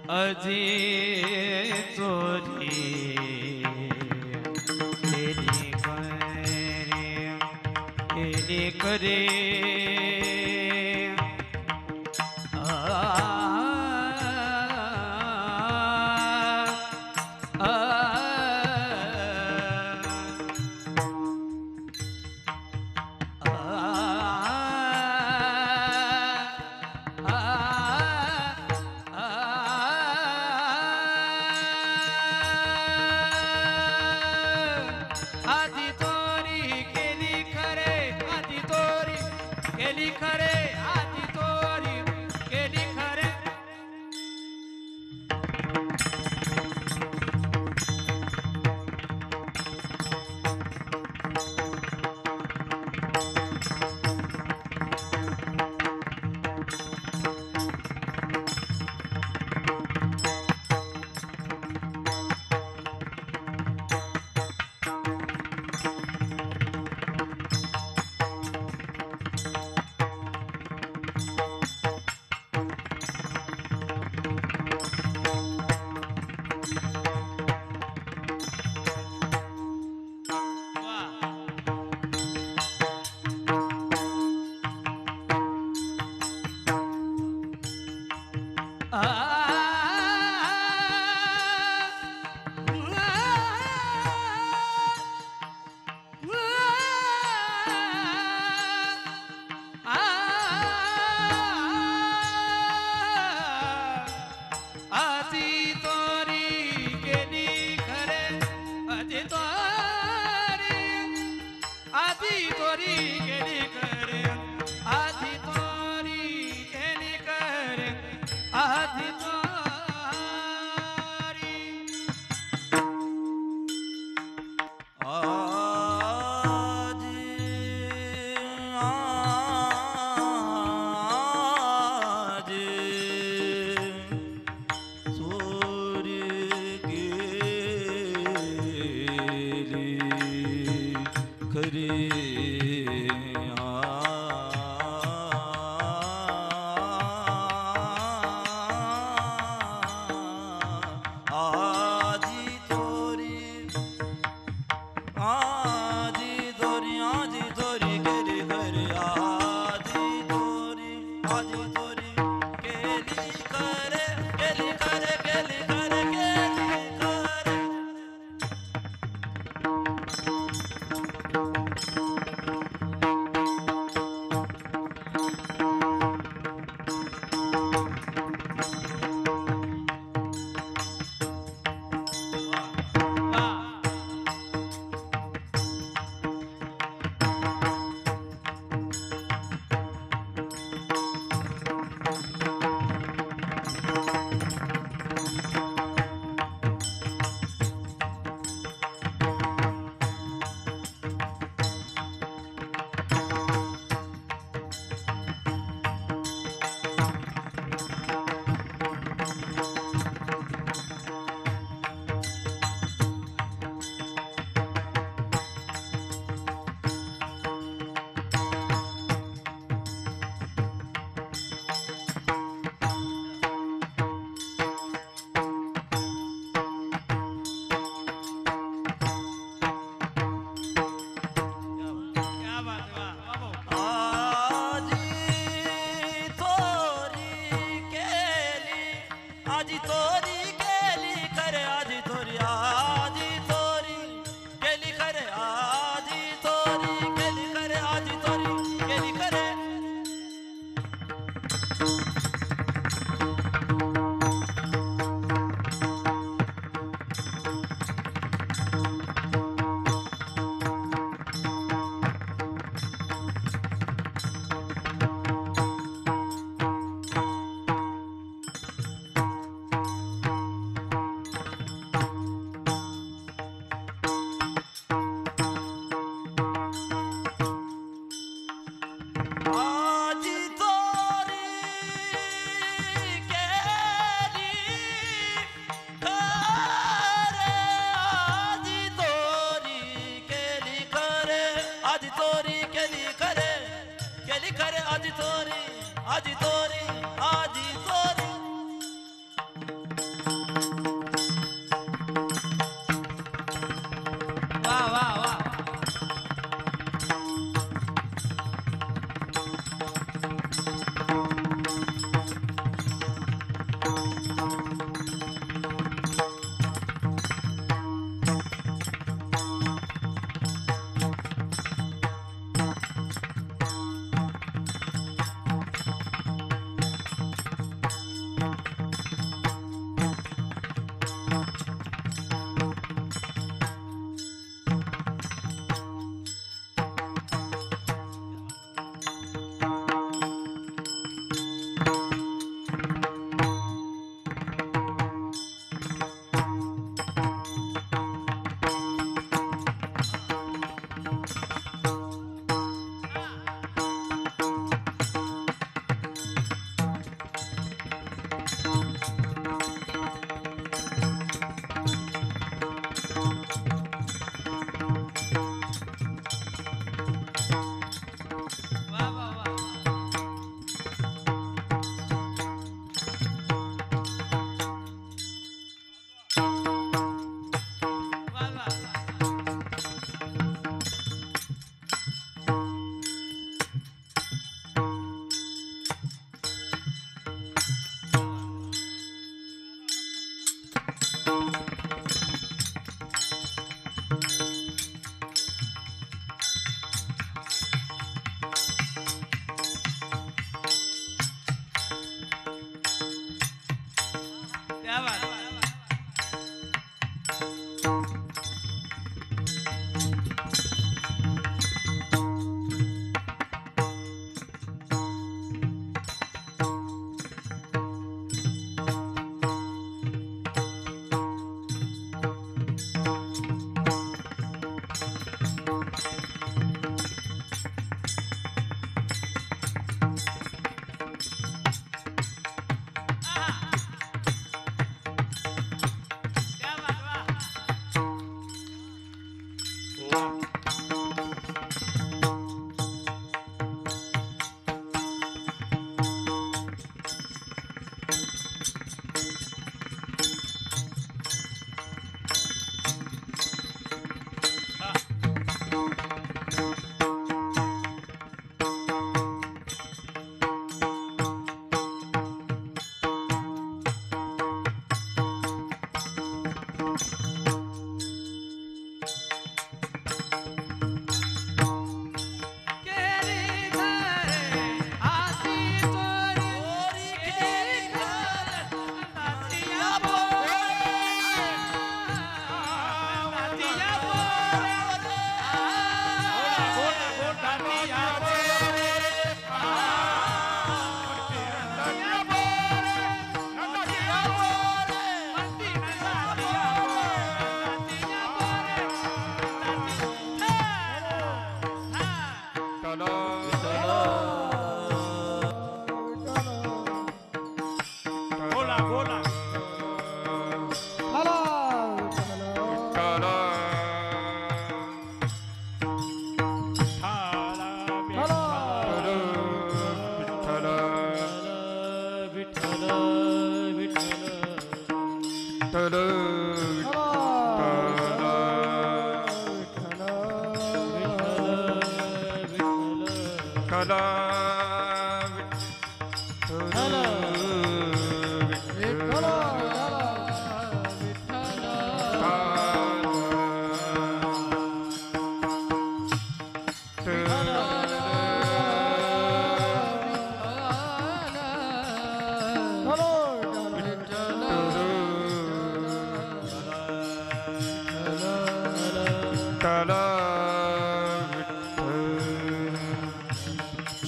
अजी चोरी केली करे आधी तोरी केली खरे आधी तोरी केली खरे आधी तोरी केली खरे आधी तोरी केली करे आधी तोरी केली करे आधी तोरी बोला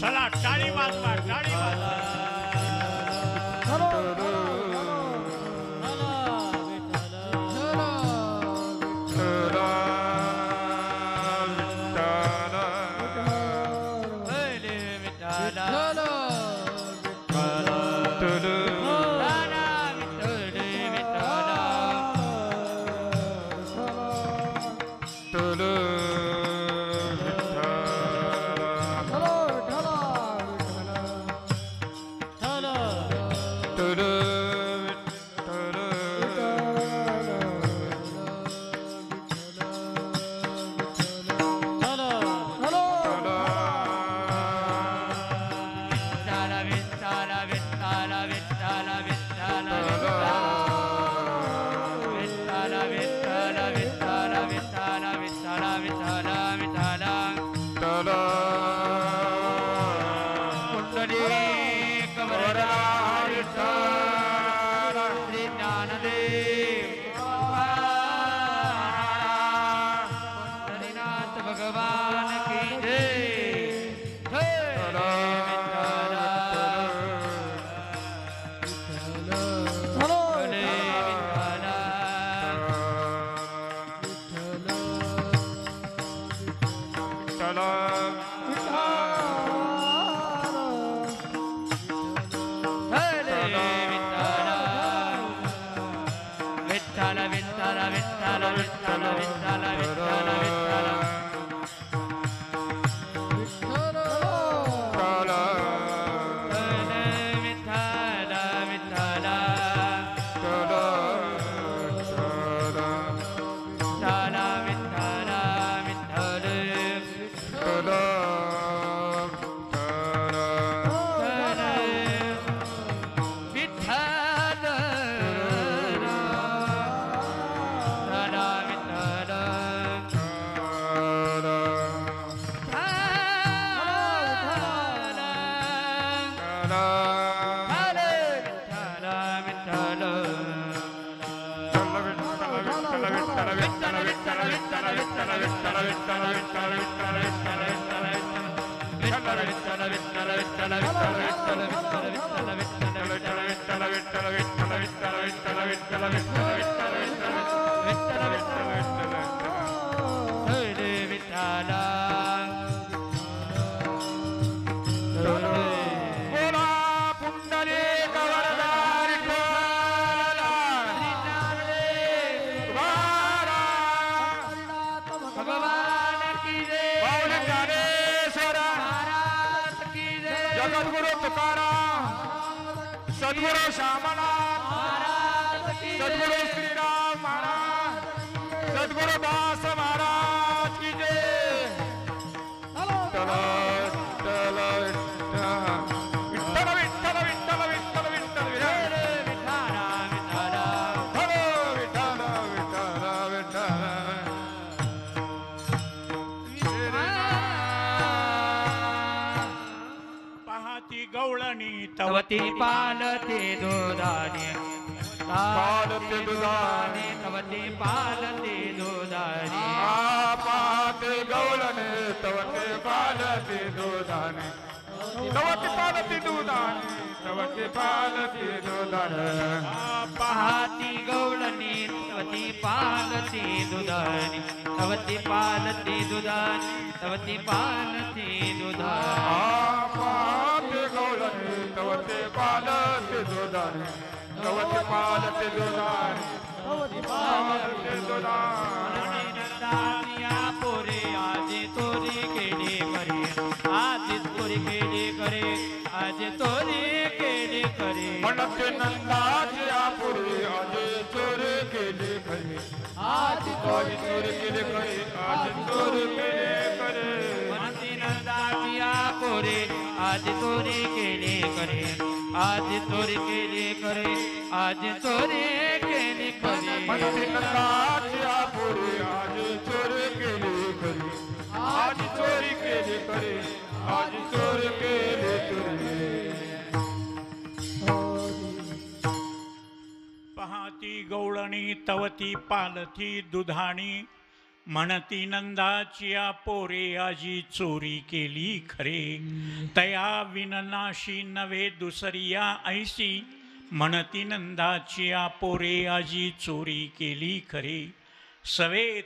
चला टाळी वाजवा टाळी वाजवा सद्गुरु श्यामनाथ महाराज की सद्गुरु श्री राम महाराज सद्गुरु दास महाराज की जय। गवळणी तवती पालते दुधाने पालते दुधाने तवती पालते दुधाने पाते गवळणे तवते पालते दुधाने तवते पालते दुधाने तवते पालते दुधाने पाहती गवळणी तवती पालते दुधाने तवती पालते दुधाने तवती पालते दुधाने पाते गवळणे तवते पालते दुधाने तवती पालती दुधानी पालती दुधानी नंदानिया पोरे आज तोरी केले करे आज तोरी केले करे आज तोरी केले करे म्हणते नंदाची आपुरी आज चोर केले खरे आज चोर केले करे आज चोर केले करे म्हणते नंदानिया पोरे आज तोरी केले करे आज तोरी केले करे आज तोरी केले करे म्हणते नंदाची आपुरी आज चोर केले खरे आज चोरी केले करे आज चोर केले करे पहाती गवळणी तवती पालथी दुधाणी म्हणती नंदाची पोरे आजी चोरी केली खरे तया विननाशी नव्हे दुसरिया ऐसी म्हणती नंदाची पोरे आजी चोरी केली खरे सवे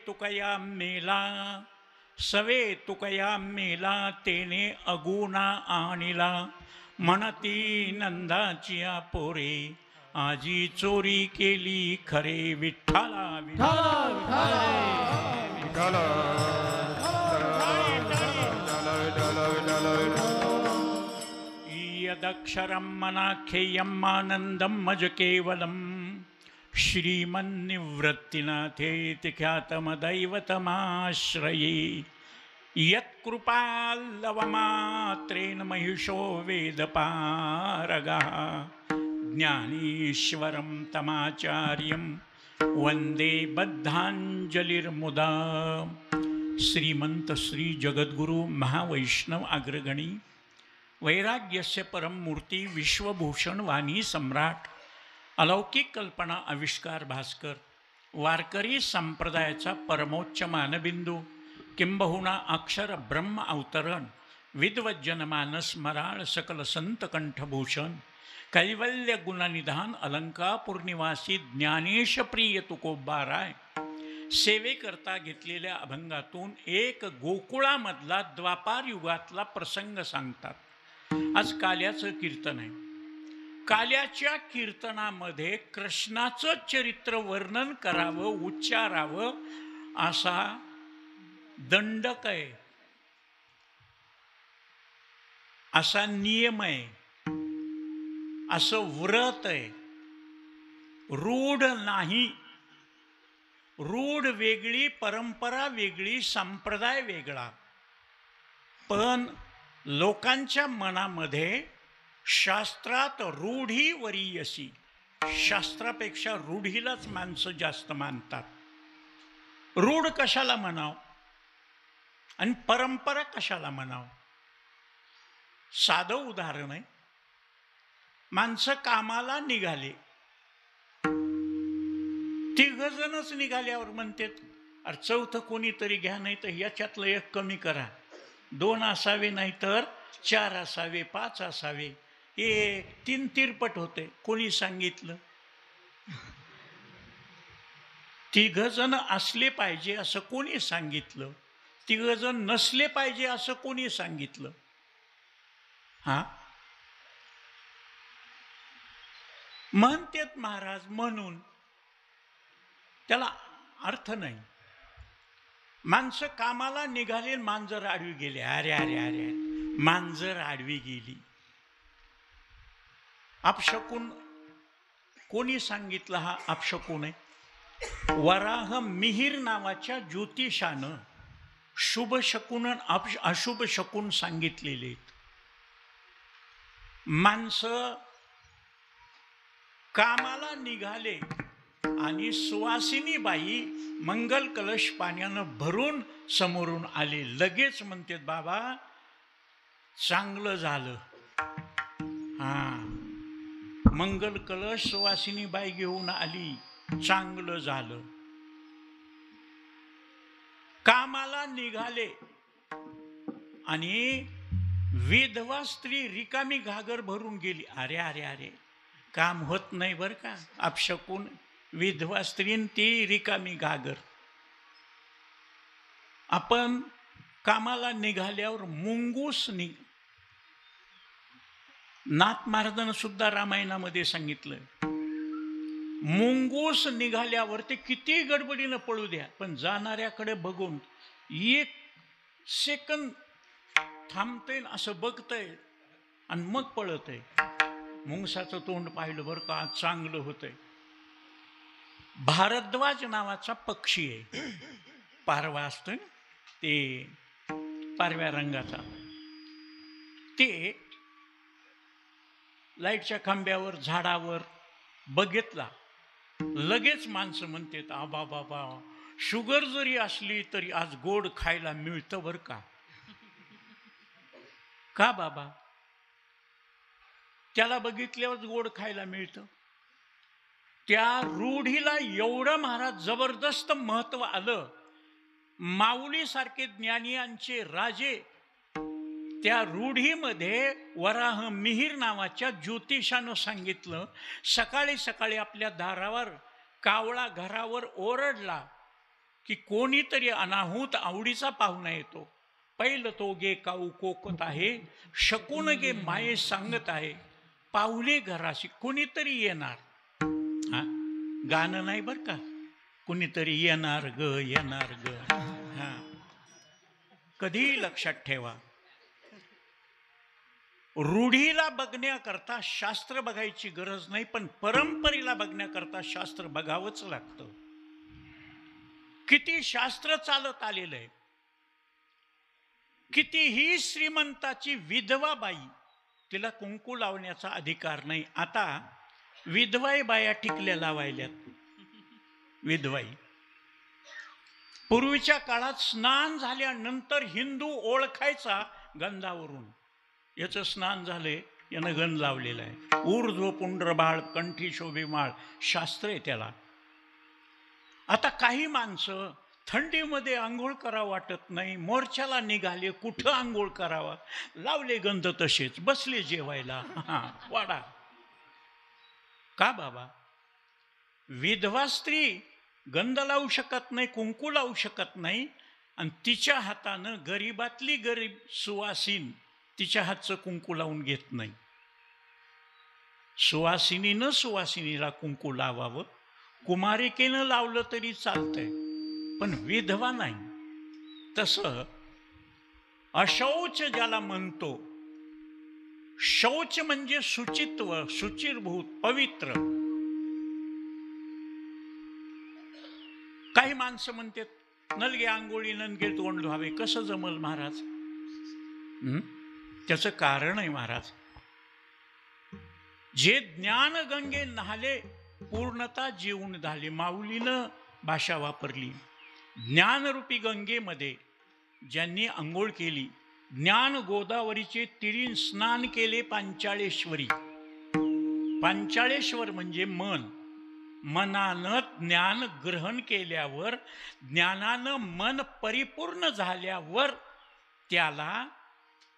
तुकया मेला तेने अगुणा आणिला म्हणती नंदाची पोरे आजी चोरी केली खरे विठ्ठला यदक्षरं मनाख्येयमानन्दं मज केवलं श्रीमन्निवृत्तिनाथेति ख्यातमदैवतमाश्रये यत्कृपाल्लवमात्रेण महिषो वेदपारगः ज्ञानीश्वरं तमाचार्यं वंदे बद्धांजलिर्मुदा श्रीमंत श्री जगद्गुरु महावैष्णव अग्रगणी वैराग्यस्य परम मूर्ती विश्वभूषण वाणी सम्राट अलौकिक कल्पना आविष्कार भास्कर वारकरी संप्रदायाचा परमोच्च मानबिंदू किंबहुना अक्षर ब्रह्म अवतरण विद्वज्जनमानस मराळ सकल संत कंठभूषण कैवल्य गुणनिधान अलंकापूर निवासी ज्ञानेश प्रिय तुकोबाराय सेवेकरता घेतलेल्या अभंगातून एक गोकुळामधला द्वापार युगातला प्रसंग सांगतात. आज काल्याचं कीर्तन आहे. काल्याच्या कीर्तनामध्ये कृष्णाचं चरित्र वर्णन करावं उच्चारावं असा दंडक आहे, असा नियम आहे, असं व्रत आहे. रूढ नाही. रूढ वेगळी, परंपरा वेगळी, संप्रदाय वेगळा. पण लोकांच्या मनामध्ये शास्त्रात रूढी वरीयसी, शास्त्रापेक्षा रूढीलाच माणसं जास्त मानतात. रूढ कशाला म्हणाव आणि परंपरा कशाला म्हणाव? साधं उदाहरण आहे. माणसं कामाला निघाले, तिघजणच निघाल्यावर म्हणतात अरे चौथं कोणीतरी घ्या, नाही तर याच्यातलं एक कमी करा. 2 असावे, नाही तर 4 असावे, 5 असावे. हे 3 तिरपट होते. कोणी सांगितलं? तिघजण असले पाहिजे असं कोणी सांगितलं? तिघजण नसले पाहिजे असं कोणी सांगितलं? हा, म्हणतात महाराज. म्हणून त्याला अर्थ नाही. माणसं कामाला निघाले, मांजर आडवी गेले. अरे अरे अरे, मांजर आडवी गेली. अपशकुन कोणी सांगितलं? हा अपशकुन आहे. वराह मिहिर नावाच्या ज्योतिषानं शुभ शकून अशुभ शकून सांगितलेले आहेत. माणसं कामाला निघाले आणि सुवासिनी बाई मंगल कलश पाण्यानं भरून समोरून आले. लगेच म्हणतात बाबा चांगलं झालं. हा, मंगल कलश सुवासिनी बाई घेऊन आली, चांगलं झालं. कामाला निघाले आणि विधवा स्त्री रिकामी घागर भरून गेली. अरे अरे अरे, काम होत नाही बरं का. अपशकून विधवा स्त्रीन ती रिकामी घागर. आपण कामाला निघाल्यावर मुंगूस नाथ महाराजांना सुद्धा रामायणामध्ये सांगितलं. मुंगूस निघाल्यावर ते किती गडबडीनं पळू द्या, पण जाणाऱ्याकडे बघून एक सेकंद थांबतंय असं बघतंय आणि मग पळतंय. मुंगसाचं तोंड पाहिलं बरं का, चांगलं होतंय. भारद्वाज नावाचा पक्षी आहे, पारवा असतोय ते पारव्या रंगाचा. ते लाईटच्या खांब्यावर झाडावर बघितला, लगेच माणसं म्हणतात आबा बाबा, शुगर जरी असली तरी आज गोड खायला मिळतं बरं का. का बाबा? त्याला बघितल्यावर गोड खायला मिळतं. त्या रूढीला एवढं महाराज जबरदस्त महत्व आलं. माऊलीसारखे ज्ञानियांचे राजे त्या रूढीमध्ये वराह मिहीर नावाच्या ज्योतिषानं सांगितलं, सकाळी सकाळी आपल्या दारावर कावळा घरावर ओरडला की कोणीतरी अनाहूत आवडीचा पाहुणा येतो. पहिलं तो गे काऊ कोकत आहे, शकून गे माये सांगत आहे, पाहुणे घराशी कोणीतरी येणार. हा, गाणं नाही बर का, कुणीतरी येणार ग येणार ग. हा, कधी लक्षात ठेवा, रूढीला बघण्याकरता शास्त्र बघायची गरज नाही, पण परंपरेला बघण्याकरता शास्त्र बघावंच लागतं. किती शास्त्र चालत आलेलं आहे. कितीही श्रीमंताची विधवा बाई, तिला कुंकू लावण्याचा अधिकार नाही. आता विधवाई बाया टिकल्या लावायल्यात. विधवाई पूर्वीच्या काळात स्नान झाल्यानंतर हिंदू ओळखायचा गंधावरून, याचं स्नान झाले, यानं गंध लावलेला आहे. ऊर्ध्व पुंड्रबाळ कंठी शोभिमाळ शास्त्र आहे त्याला. आता काही माणसं थंडीमध्ये आंघोळ करावं वाटत नाही, मोर्चाला निघाले, कुठं आंघोळ करावा, लावले गंध तसेच, बसले जेवायला. वाडा. का बाबा? विधवा स्त्री गंध लावू शकत नाही, कुंकू लावू शकत नाही, आणि तिच्या हातानं गरीबातली गरीब सुवासीन तिच्या हातचं कुंकू लावून घेत नाही. सुवासिनीनं सुवासिनीला कुंकू लावावं, कुमारिकेनं लावलं तरी चालतंय, पण विधवा नाही. तसं अशौच ज्याला म्हणतो, शौच म्हणजे शुचित्व, शुचिरभूत, पवित्र. काही माणसं म्हणतात नलगे आंघोळी नलगे तोंड धुवावे, कसं जमल महाराज? त्याचं कारण आहे महाराज, जे ज्ञान गंगे नहाले पूर्णता जीवन झाले. माऊलीनं भाषा वापरली, ज्ञानरूपी गंगेमध्ये ज्यांनी आंघोळ केली, ज्ञान गोदावरीचे तिरीन स्नान केले पांचाळेश्वरी. पांचाळेश्वर म्हणजे मन. मनानं ज्ञान ग्रहण केल्यावर, ज्ञानानं मन परिपूर्ण झाल्यावर त्याला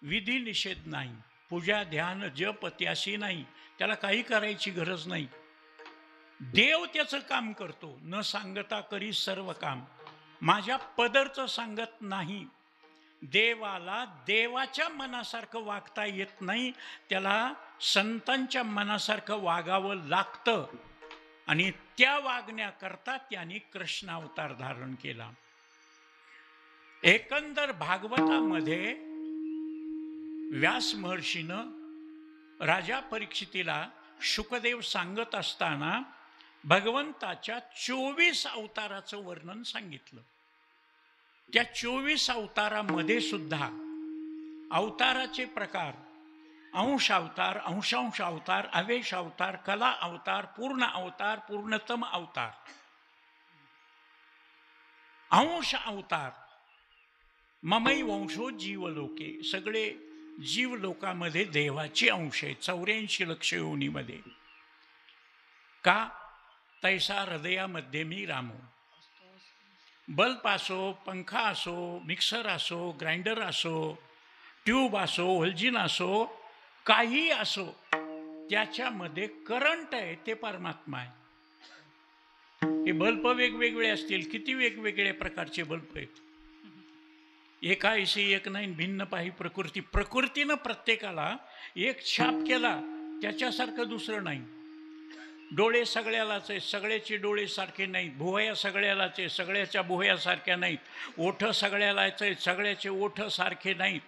विधी निषेध नाही, पूजा ध्यान जप त्याशी नाही, त्याला काही करायची गरज नाही. देव त्याचं काम करतो. न सांगता करी सर्व काम. माझ्या पदरचं सांगत नाही. देवाला देवाच्या मनासारखं वागता येत नाही, त्याला संतांच्या मनासारखं वागावं लागतं. आणि त्या वागण्याकरता त्यांनी कृष्ण अवतार धारण केला. एकंदर भागवतामध्ये व्यास महर्षीनं राजा परीक्षितीला शुकदेव सांगत असताना भगवंताच्या 24 अवताराचं वर्णन सांगितलं. त्या 24 अवतारामध्ये सुद्धा अवताराचे प्रकार, अंश अवतार, अंशांश अवतार, अवेश अवतार, कला अवतार, पूर्ण अवतार, पूर्णतम अवतार. अंश अवतार ममै वंशो जीवलोके, सगळे जीव लोकामध्ये देवाचे अंश आहे 84 लक्ष योनीमध्ये. का? तैसा हृदयामध्ये मी रामो. बल्ब असो, पंखा असो, मिक्सर असो, ग्राइंडर असो, ट्यूब असो, व्हल्जिन असो, काही असो, त्याच्यामध्ये करंट आहे, ते परमात्मा आहे. हे बल्ब वेगवेगळे असतील, किती वेगवेगळ्या प्रकारचे बल्ब आहेत. एका ऐशी एक नाही, भिन्न पाही प्रकृती. प्रकृतीनं प्रत्येकाला एक छाप केला, त्याच्यासारखं दुसरं नाही. डोळे सगळ्यालाच आहे, सगळ्याचे डोळे सारखे नाहीत. भुवया सगळ्यालाच आहे, सगळ्याच्या भुवया सारख्या नाहीत. ओठ सगळ्यालाच आहेत, सगळ्याचे ओठ सारखे नाहीत.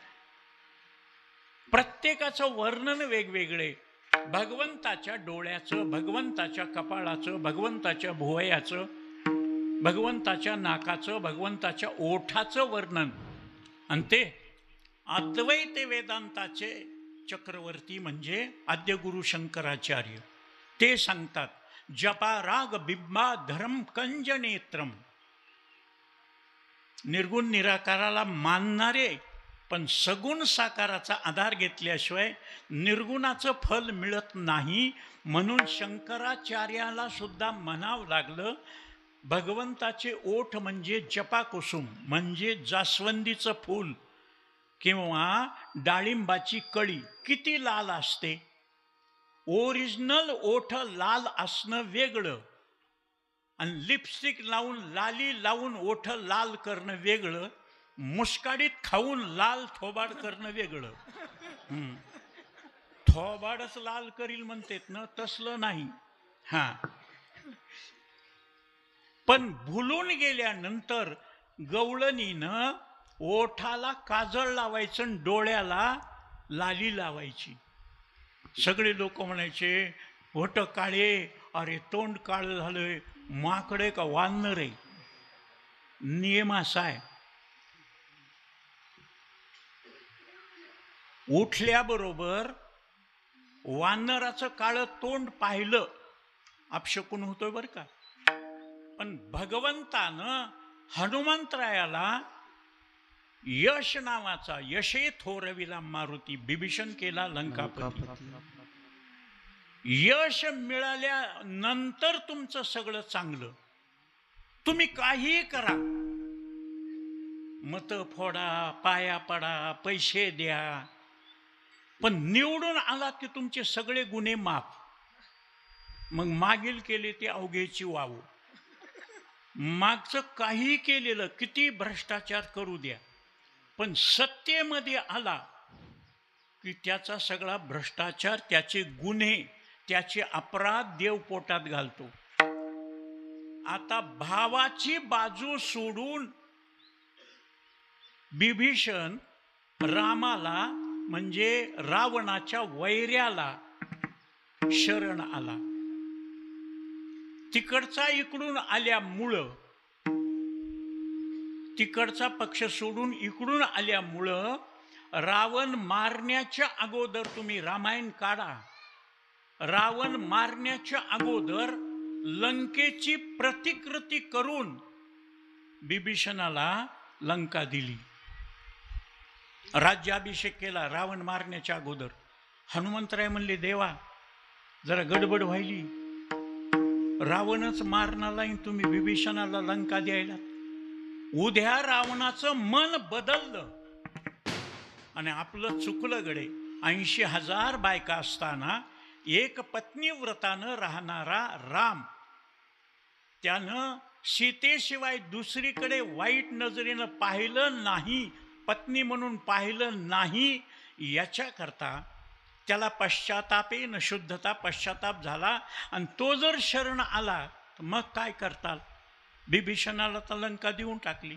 प्रत्येकाचं वर्णन वेगवेगळे. भगवंताच्या डोळ्याचं, भगवंताच्या कपाळाचं, भगवंताच्या भुवयाचं, भगवंताच्या नाकाचं, भगवंताच्या ओठाचं वर्णन. आणि ते अद्वैत वेदांताचे चक्रवर्ती म्हणजे आद्यगुरु शंकराचार्य ते सांगतात, जपा राग बिंबा धरम कंज नेत्रम. निर्गुण निराकाराला मानणारे पण सगुण साकाराचा आधार घेतल्याशिवाय निर्गुणाचं फल मिळत नाही. म्हणून शंकराचार्याला सुद्धा म्हणावं लागलं, भगवंताचे ओठ म्हणजे जपाकुसुम म्हणजे जास्वंदीचं फूल किंवा डाळिंबाची कळी किती लाल असते. ओरिजिनल ओठ लाल असणं वेगळं आणि लिपस्टिक लावून लाली लावून ओठ लाल करणं वेगळं. मुस्काडीत खाऊन लाल थोबाड करणं वेगळं. थोबाडच लाल करील म्हणतात ना, तसलं नाही. हा, पण भुलून गेल्यानंतर गवळणीनं ओठाला काजळ लावायचं आणि डोळ्याला लाली लावायची. सगळे लोक म्हणायचे ओठ काळे, अरे तोंड काळं झालंय, माकडे का वानर आहे. नियम असा आहे, उठल्याबरोबर वानराचं काळं तोंड पाहिलं अपशकुन होतोय बरं का. पण भगवंतानं हनुमंतरायाला यश नावाचा, यशे थोरविला मारुती, बिभीषण केला लंकापती. यश मिळाल्यानंतर तुमचं सगळं चांगलं. तुम्ही काहीही करा, मत फोडा, पाया पडा, पैसे द्या, पण निवडून आला की तुमचे सगळे गुन्हे माफ. मग मागील केले ते अवघेची वाव. मागचं काही केलेलं किती भ्रष्टाचार करू द्या, पण सत्तेमध्ये आला की त्याचा सगळा भ्रष्टाचार, त्याचे गुन्हे, त्याचे अपराध देव पोटात घालतो. आता भावाची बाजू सोडून बिभीषण रामाला म्हणजे रावणाच्या वैऱ्याला शरण आला. तिकडचा इकडून आल्यामुळं, तिकडचा पक्ष सोडून इकडून आल्यामुळं रावण मारण्याच्या अगोदर, तुम्ही रामायण काढा, रावण मारण्याच्या अगोदर लंकेची प्रतिकृती करून बिभीषणाला लंका दिली. राज्याभिषेक केला रावण मारण्याच्या अगोदर. हनुमंतराय म्हणले, देवा जरा गडबड व्हायली, रावणच मारणाला तुम्ही बिभीषणाला लंका द्यायला. उद्या रावणाचं मन बदललं आणि आपलं चुकलं गडे. 80,000 बायका असताना एक पत्नी व्रतानं राहणारा राम, त्यानं सीतेशिवाय दुसरीकडे वाईट नजरेनं पाहिलं नाही, पत्नी म्हणून पाहिलं नाही. याच्याकरता त्याला पश्चातापे न शुद्धता, पश्चाताप झाला. आणि तो जर शरण आला तर मग काय करताल. बिभीषणाला तर लंका देऊन टाकली.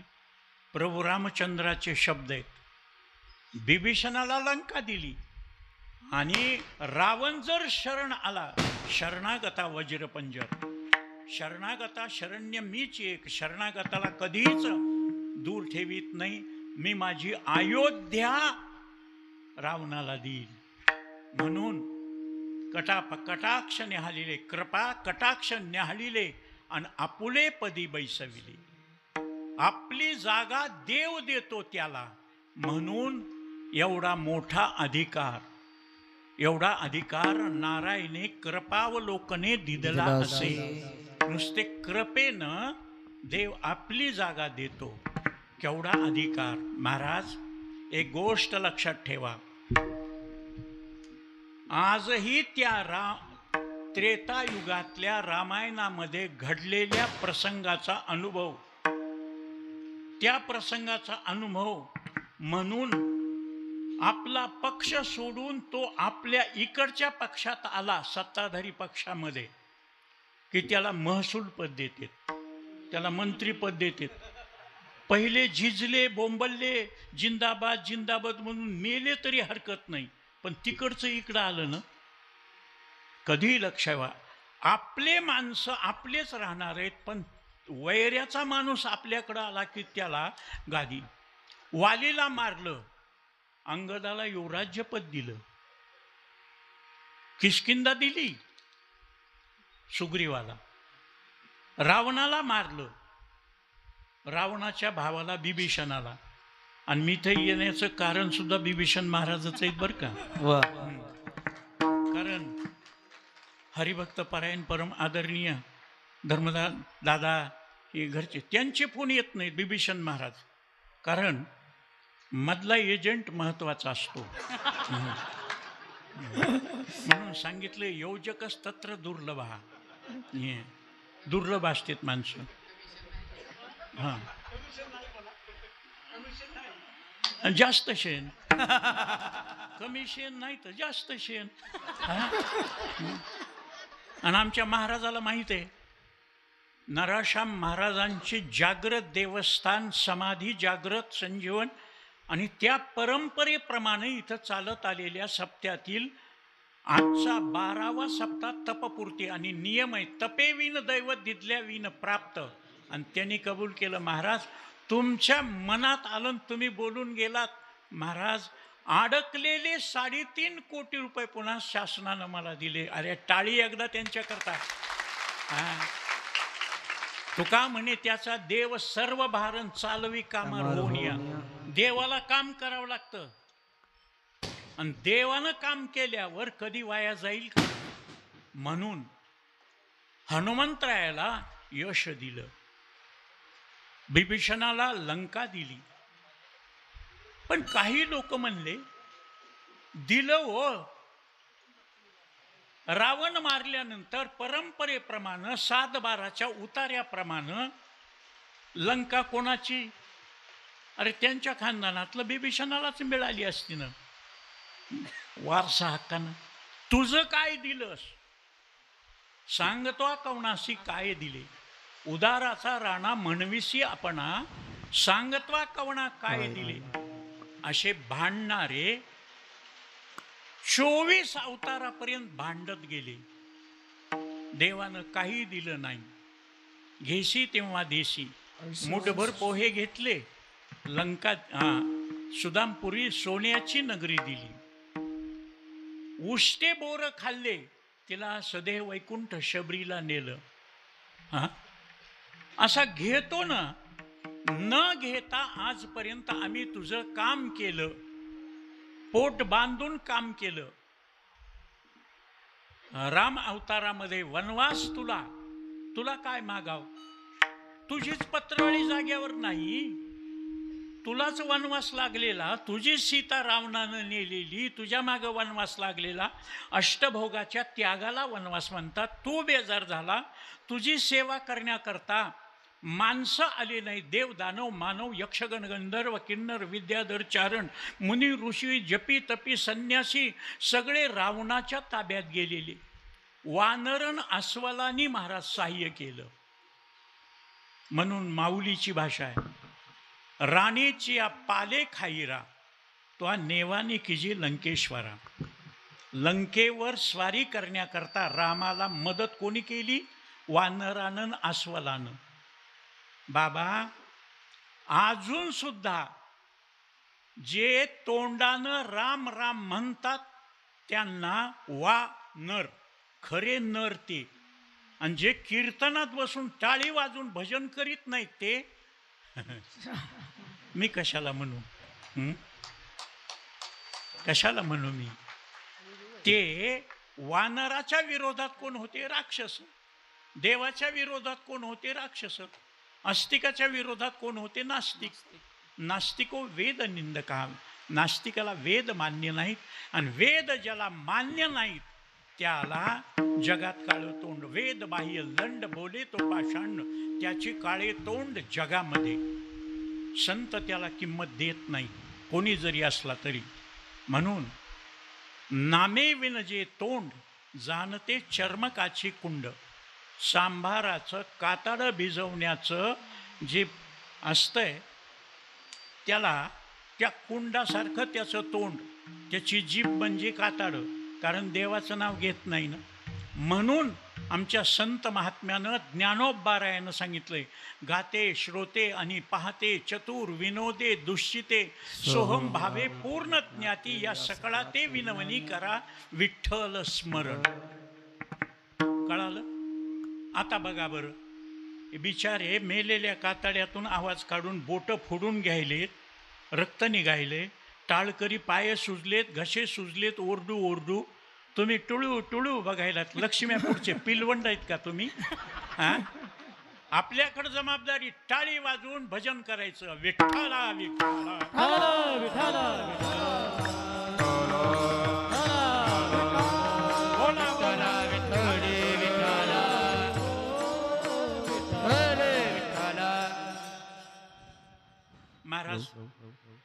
प्रभू रामचंद्राचे शब्द आहेत, बिभीषणाला लंका दिली. आणि रावण जर शरण आला, शरणागता वज्रपंजर, शरणागता शरण्य मीच एक, शरणागताला कधीच दूर ठेवीत नाही. मी माझी अयोध्या रावणाला देईल. म्हणून कटाक्ष न्याहालिले, कृपा कटाक्ष न्याहालिले आणि आपुले पदी बैसविले. आपली जागा देव देतो त्याला. म्हणून एवढा मोठा अधिकार, एवढा अधिकार नारायणे कृपावलोकने दिदला असे. नुसते कृपेनं देव आपली जागा देतो. केवढा अधिकार. महाराज एक गोष्ट लक्षात ठेवा, आजही त्या त्रेतायुगातल्या रामायणामध्ये घडलेल्या प्रसंगाचा अनुभव, त्या प्रसंगाचा अनुभव म्हणून आपला पक्ष सोडून तो आपल्या इकडच्या पक्षात आला, सत्ताधारी पक्षामध्ये, की त्याला महसूल पद देतात, त्याला मंत्रीपद देतात. पहिले झिजले बोंबलले जिंदाबाद जिंदाबाद म्हणून मेले तरी हरकत नाही, पण तिकडचं इकडं आलं ना, कधी लक्ष ठेवा, आपले माणसं आपलेच राहणार आहेत, पण वैऱ्याचा माणूस आपल्याकडं आला की त्याला गादी. वालीला मारलं, अंगदाला युवराज्यपद दिलं, किष्किंधा दिली सुग्रीवाला. रावणाला मारलं, रावणाच्या भावाला बिभीषणाला. आणि मी इथे येण्याचं कारण सुद्धा बिभीषण महाराजच आहेत बरं का. कारण हरिभक्त परायण परम आदरणीय धर्मदास दादा हे घरचे, त्यांचे फोन येत नाहीत बिभीषण महाराज, कारण मधला एजंट महत्वाचा असतो. म्हणून सांगितलं योजकच तत्र दुर्लभ. दुर्लभ असतात माणसं. हां, जास्त शेण, कमी शेण नाही तर जास्त शेण. आणि आमच्या महाराजाला माहित आहे, नराशाम महाराजांची जागृत देवस्थान, समाधी जागृत संजीवन, आणि त्या परंपरेप्रमाणे इथं चालत आलेल्या सप्त्यातील आजचा 12वा सप्ताह तपपूर्ती. आणि नियम आहे, तपे विन दैवत दिदल्या विन प्राप्त. आणि त्यांनी कबूल केलं, महाराज तुमच्या मनात आलं, तुम्ही बोलून गेलात, महाराज अडकलेले 3.5 कोटी रुपये पुन्हा शासनानं मला दिले. अरे टाळी एकदा त्यांच्याकरता. तुका म्हणे त्याचा देव सर्व भारण चालवी कामार होऊन या. देवाला काम करावं लागतं, आणि देवानं काम केल्यावर कधी वाया जाईल का. म्हणून हनुमंतरायाला यश दिलं, बिभीषणाला लंका दिली. पण काही लोक म्हणले दिलं हो, रावण मारल्यानंतर परंपरेप्रमाणे 7/12च्या उतार्याप्रमाणे लंका कोणाची. अरे त्यांच्या खानदानातलं बिभीषणालाच मिळाली असती ना वारसा हक्कानं. तुझं काय दिलंस सांगतो कवनासी काय दिले. उदाराचा राणा म्हणविसी आपणा, सांगत्वा कवना काय दिले. असे भांडणारे 24 अवतारापर्यंत भांडत गेले. देवानं काही दिलं नाही. घेशी तेव्हा देशी. मुठभर पोहे घेतले, लंका सुदामपुरी सोन्याची नगरी दिली. उष्टे बोर खाल्ले, तिला सदैव वैकुंठ शबरीला नेलं. असा घेतो ना, न घेता आजपर्यंत आम्ही तुझं काम केलं, पोट बांधून काम केलं. राम अवतारामध्ये वनवास तुला काय मागाव. तुझीच पत्रावळी जाग्यावर नाही, तुलाच वनवास लागलेला, तुझी सीता रावणानं नेलेली, तुझ्या मागं वनवास लागलेला. अष्टभोगाच्या त्यागाला वनवास म्हणतात. तू बेजार झाला, तुझी सेवा करण्याकरता माणसं आले नाही. देव दानव मानव यक्षगण गंधर्व किन्नर विद्याधर चारण मुनी ऋषी जपी तपी संन्यासी सगळे रावणाच्या ताब्यात गेलेले. वानरण अस्वलांनी महाराज सहाय्य केलं. म्हणून माऊलीची भाषा आहे, राणीची पाले खाईरा तो नेवानी किजी लंकेश्वरा. लंकेवर स्वारी करण्याकरता रामाला मदत कोणी केली? वानरानं अस्वलानं. बाबा अजून सुद्धा जे तोंडानं राम राम म्हणतात त्यांना नर, खरे नर ते. आणि जे कीर्तनात बसून टाळी वाजून भजन करीत नाहीत ते मी कशाला म्हणू? कशाला म्हणू मी? ते वानराच्या विरोधात कोण होते? राक्षस. देवाच्या विरोधात कोण होते? राक्षस. अस्तिकाच्या विरोधात कोण होते? नास्तिक. नास्तिको वेद निंदका. नास्तिकाला वेद मान्य नाहीत, आणि वेद ज्याला मान्य नाहीत त्याला जगात काळं तोंड. वेद बाह्य लंड बोले तो पाषाण, त्याची काळे तोंड जगामध्ये. संत त्याला किंमत देत नाही, कोणी जरी असला तरी. म्हणून नामे विन जे तोंड, जाणते चर्मकाची कुंड. सांभाराचं कातडं भिजवण्याचं जे असतंय त्याला त्या कुंडासारखं त्याचं तोंड, त्याची जीभ म्हणजे कातडं, कारण देवाचं नाव घेत नाही ना. म्हणून आमच्या संत महात्म्यानं ज्ञानोबारायानं सांगितलंय, गाते श्रोते आणि पाहते चतुर विनोदे दुश्चिते सोहम भावे पूर्ण ज्ञाती या सकळा ते विनवणी करा विठ्ठल स्मरण. कळालं? आता बघा बरं, बिचारे मेलेल्या कातड्यातून आवाज काढून बोटं फोडून घ्यायलेत, रक्त निघायले, टाळकरी पाय सुजलेत, घसे सुजलेत, ओरडू ओरडू. तुम्ही टुळू टुळू बघायलात. लक्ष्म्या पुढचे पिलवंड आहेत का तुम्ही? हा, आपल्याकडे जबाबदारी टाळी वाजवून भजन करायचं, विठ्ठला विठ्ठला. महाराज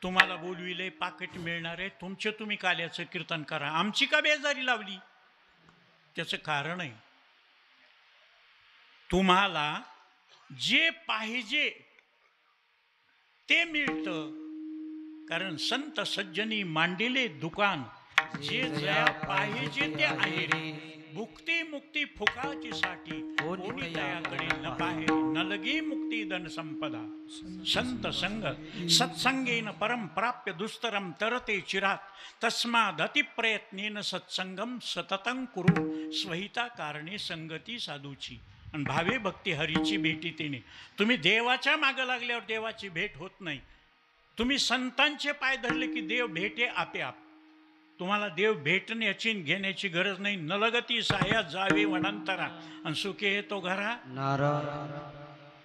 तुम्हाला बोलविले, पाकिट मिळणार आहे, तुमचे तुम्ही काल्याचं कीर्तन करा, आमची का बेजारी लावली? त्याचं कारण आहे, तुम्हाला जे पाहिजे ते मिळतं. कारण संत सज्जनी मांडिले दुकान, जे जया पाहिजे ते आहे रे. भुक्ती मुक्ती फुकाची साठी, कोणी दयाकडे न पाहे, न लगी मुक्ती धन संपदा. संत संग सत्संगेन परम प्राप्य दुस्तरम तरते चिरात. तस्माद अति प्रयत्नेन सत्संगम सततं कुरु. स्वहिता कारणे संगती साधूची. आणि भावे भक्ती हरीची भेटी तेने. तुम्ही देवाच्या मागं लागल्यावर देवाची भेट होत नाही. तुम्ही संतांचे पाय धरले की देव भेटे आपे आप. तुम्हाला देव भेटण्याची घेण्याची गरज नाही. नलगती साया जावे वनांतरा, आणि सुखे येतो घरा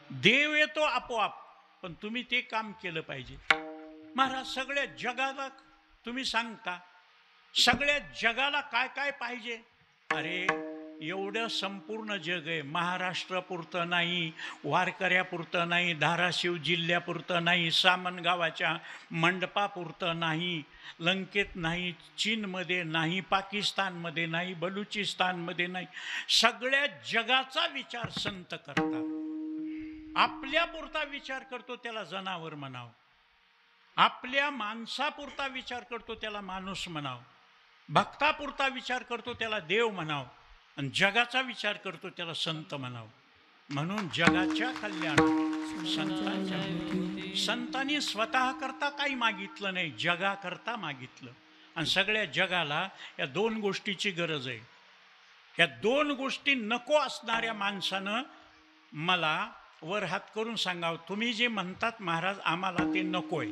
देव येतो आपोआप. पण तुम्ही ते काम केलं पाहिजे. महाराज सगळ्या जगाला तुम्ही सांगता, सगळ्या जगाला काय काय पाहिजे? अरे एवढं संपूर्ण जग आहे. महाराष्ट्रापुरतं नाही, वारकऱ्यापुरतं नाही, धाराशिव जिल्ह्यापुरतं नाही, सामनगावाच्या मंडपापुरतं नाही, लंकेत नाही, चीनमध्ये नाही, पाकिस्तानमध्ये नाही, बलुचिस्तानमध्ये नाही, सगळ्या जगाचा विचार संत करतात. आपल्यापुरता विचार करतो त्याला जनावर म्हणाव, आपल्या माणसापुरता विचार करतो त्याला माणूस म्हणाव, भक्तापुरता विचार करतो त्याला देव म्हणाव, आणि जगाचा विचार करतो त्याला संत म्हणाव. म्हणून जगाच्या कल्याण संतांनी स्वतः करता काही मागितलं नाही, जगा करता मागितलं. आणि सगळ्या जगाला या दोन गोष्टीची गरज आहे. या दोन गोष्टी नको असणाऱ्या माणसानं मला वर हात करून सांगावं, तुम्ही जे म्हणतात महाराज आम्हाला ते नकोय.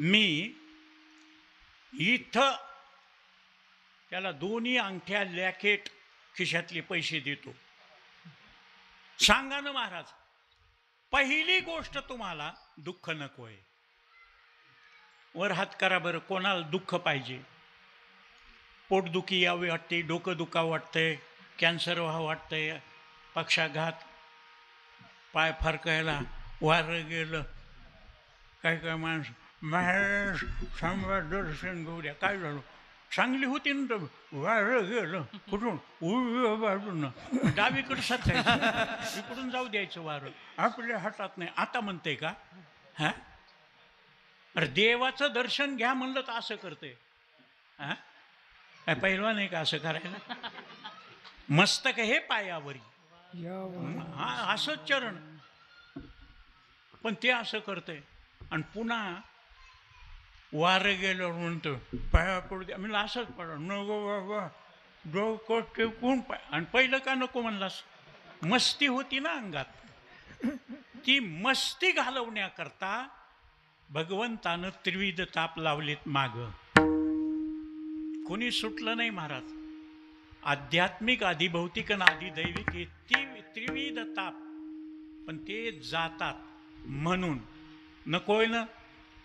मी इथं त्याला दोन्ही अंगठ्या लॅकेट खिशातले पैसे देतो. सांगा ना महाराज, पहिली गोष्ट तुम्हाला दुःख नकोय. वर हात करा बरं, कोणाला दुःख पाहिजे? पोटदुखी यावी वाटते, डोकं दुखावं वाटतंय, कॅन्सर व्हावं वाटतंय, पक्षाघात, पाय फरकायला, वारं गेलं, काय काय माणूस महाराज सांगा दर्शन घेऊ द्या. काय झालं? चांगली होती ना, वारं गेलं. कुठून? उजव्या बाजूनं. डावीकडे सरकायचं, इकडून जाऊ द्यायचं वारं, आपल्या हातात नाही. आता म्हणते का? हा, अरे देवाचं दर्शन घ्या म्हणलं तर असं करते. हा, काय पहिलवान नाही का असं करायला? मस्तक हे पायावरी, हा असंच चरण, पण ते असं करते. आणि पुन्हा वारं गेलं म्हणतो पाया पडू द्या. मी असंच पडा नको बाबा, डोकं टेकून पाय. आणि पहिलं का नको म्हणलास? मस्ती होती ना अंगात. ती मस्ती घालवण्याकरता भगवंतानं त्रिविध ताप लावलेत माग. कोणी सुटलं नाही महाराज. आध्यात्मिक, आधिभौतिक आणि आधिदैविक हे त्रिविध ताप, पण ते जातात. म्हणून नकोय ना,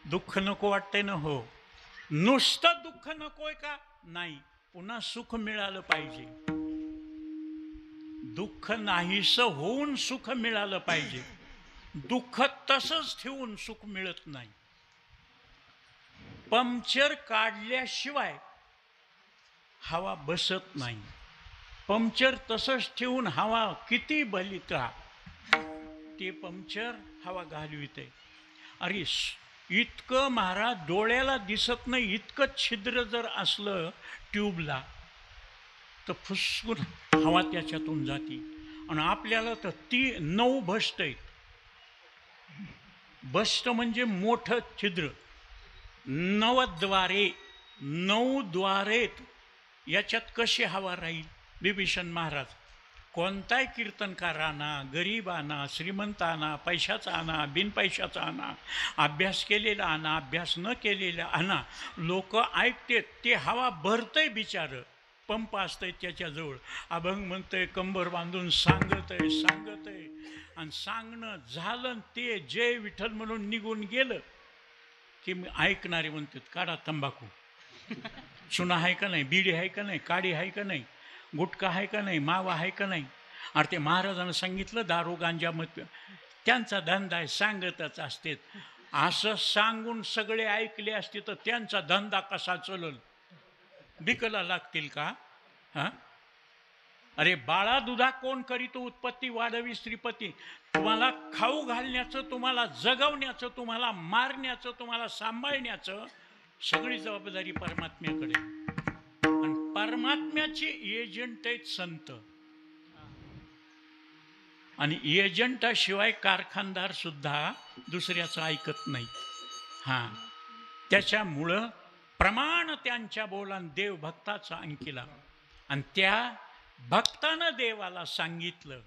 दुःख नको वाटतंय ना? हो. नुसतं दुःख नकोय का? नाही, पुन्हा सुख मिळालं पाहिजे. दुःख नाहीसं होऊन सुख मिळालं पाहिजे. दुःख तसंच ठेवून सुख मिळत नाही. पंक्चर काढल्याशिवाय हवा बसत नाही. पंक्चर तसंच ठेवून हवा किती बलित राहा, ते पंक्चर हवा घालविते. अरे इतकं महाराज डोळ्याला दिसत नाही इतकं छिद्र जर असलं ट्यूबला तर फुसकून हवा त्याच्यातून जाती. आणि आपल्याला तर 9 बस्ट आहेत. बस्ट म्हणजे मोठं छिद्र. 9 द्वारेत याच्यात कशी हवा राहील. बिभीषण महाराज कोणताही कीर्तनकार आणा, गरीब आणा, श्रीमंत आणा, पैशाचा आणा, बिनपैशाचा आणा, अभ्यास केलेला आणा, अभ्यास न केलेला आणा, लोक ऐकते ते हवा भरतंय बिचारं. पंप असतंय त्याच्याजवळ, अभंग म्हणतंय, कंबर बांधून सांगतंय आणि सांगणं झालं ते जय विठ्ठल म्हणून निघून गेलं की मी ऐकणारे म्हणतात काढा तंबाखू, चुना आहे का नाही, बिडी आहे का नाही, काडी आहे का नाही, गुटखा आहे का नाही, मावा आहे का नाही. अरे ते महाराजांना सांगितलं दारू गांजा मत त्यांचा धंदा आहे, सांगतच असते. असं सांगून सगळे ऐकले असते तर त्यांचा धंदा कसा चलल, बिकला लागतील का. हां अरे बाळा दुधा कोण करीतो उत्पत्ती वाढवी श्रीपती. तुम्हाला खाऊ घालण्याचं, तुम्हाला जगवण्याचं, तुम्हाला मारण्याचं, तुम्हाला सांभाळण्याचं सगळी जबाबदारी परमात्म्याकडे. आणि परमात्म्याचे एजंट आहेत संत. आणि एजंटाशिवाय कारखानदार सुद्धा दुसऱ्याचं ऐकत नाही. हां त्याच्यामुळं प्रमाण त्यांच्या बोलान देव भक्ताचा अंकिला. आणि त्या भक्तानं देवाला सांगितलं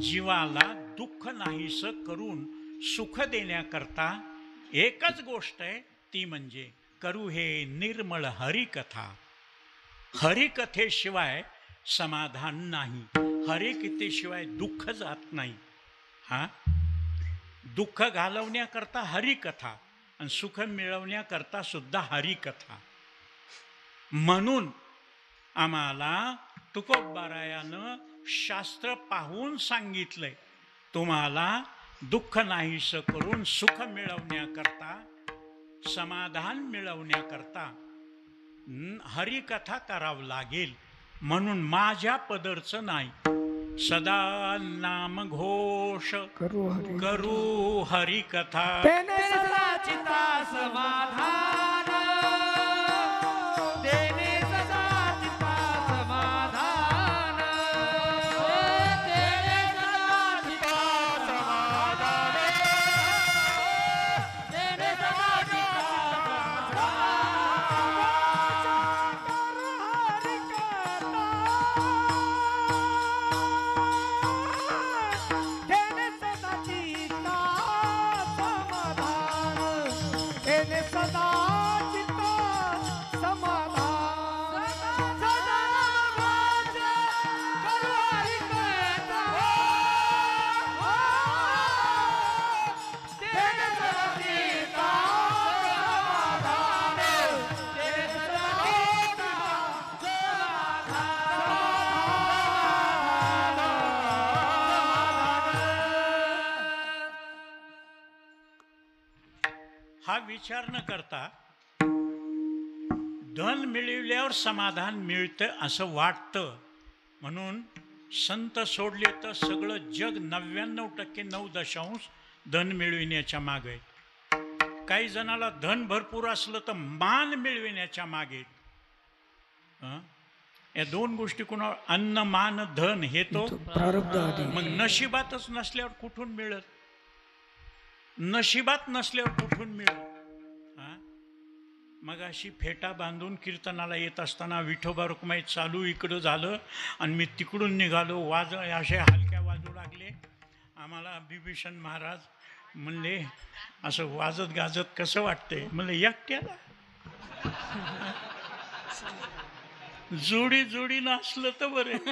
जीवाला दुःख नाहीसं करून सुख देण्याकरता एकच गोष्ट आहे, ती म्हणजे करू हे निर्मळ हरिकथा. हरिकथेशिवाय समाधान नाही, हरिकथेशिवाय दुःख जात नाही. हां दुःख घालवण्याकरता हरिकथा आणि सुख मिळवण्याकरता सुद्धा हरिकथा. म्हणून आम्हाला तुकोबारायानं शास्त्र पाहून सांगितलंय, तुम्हाला दुःख नाहीसं करून सुख मिळवण्याकरता, समाधान मिळवण्याकरता हरिकथा करावं लागेल. म्हणून माझ्या पदरचं नाही, सदा नाम घोष करू हरिकथा. सदा चिता समाधान देणे, सदा चिता समाधान देणे, सदा चिता समाधान देणे, सदा चिता हा विचार न करता धन मिळवल्यावर समाधान मिळतं असं वाटतं. म्हणून संत सोडले तर सगळं जग 99.9 धन मिळविण्याच्या मागे आहे. काही जणाला धन भरपूर असलं तर मान मिळविण्याच्या मागे. या 2 गोष्टी कोणा अन्न मान धन हे तो प्रारब्ध. मग नशिबातच नसल्यावर कुठून मिळत, नशिबात नसल्यावर कुठून मिळत. मग अशी फेटा बांधून कीर्तनाला येत असताना विठोबा रुक्माई चालू इकडं झालं आणि मी तिकडून निघालो. असे हलक्या वाजू लागले. आम्हाला बिभीषण महाराज म्हणले असं वाजत गाजत कसं वाटतंय. म्हणले एकट्याला, जोडीनं असलं तर बरं.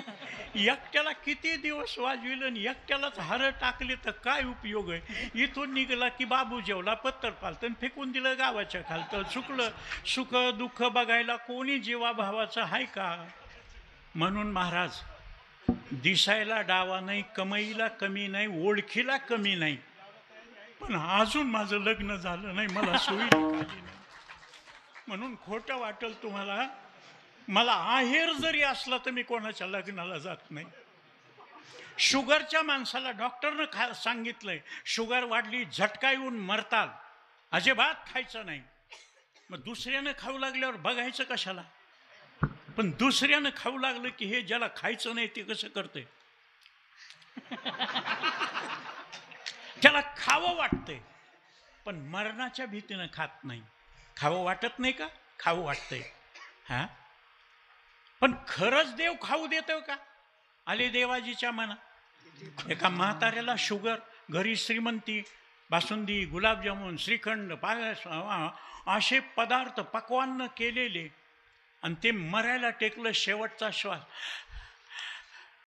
एकट्याला किती दिवस वाजविलं आणि एकट्यालाच हार टाकले तर काय उपयोग आहे. इथून निघाला की बाबू जेवला, पत्तर पालतं फेकून दिलं गावाच्या खालतं. चुकलं. सुख दुःख बघायला कोणी जीवाभावाचं आहे का. म्हणून महाराज दिसायला डावा नाही, कमाईला कमी नाही, ओळखीला कमी नाही, पण अजून माझं लग्न झालं नाही, मला सोयी खाली नाही. म्हणून खोटं वाटेल तुम्हाला, मला आहेर जरी असला तर मी कोणाच्या लग्नाला जात नाही. शुगरच्या माणसाला डॉक्टरनं सांगितलंय शुगर वाढली झटका येऊन मरताल, अजिबात खायचं नाही. मग दुसऱ्यानं खाऊ लागल्यावर बघायचं कशाला? पण दुसऱ्यानं खाऊ लागलं की हे ज्याला खायचं नाही ते कसं करते? त्याला खावं वाटतंय पण मरणाच्या भीतीनं खात नाही. खावं वाटत नाही का? खावं वाटतंय. हा, पण खरंच देव खाऊ देतो का? आले देवाजीच्या मना. एका म्हाताऱ्याला शुगर, घरी श्रीमंती, बासुंदी, गुलाबजामुन, श्रीखंड, पायस असे पदार्थ पक्वान्न केलेले, आणि ते मरायला टेकलं शेवटचा श्वास.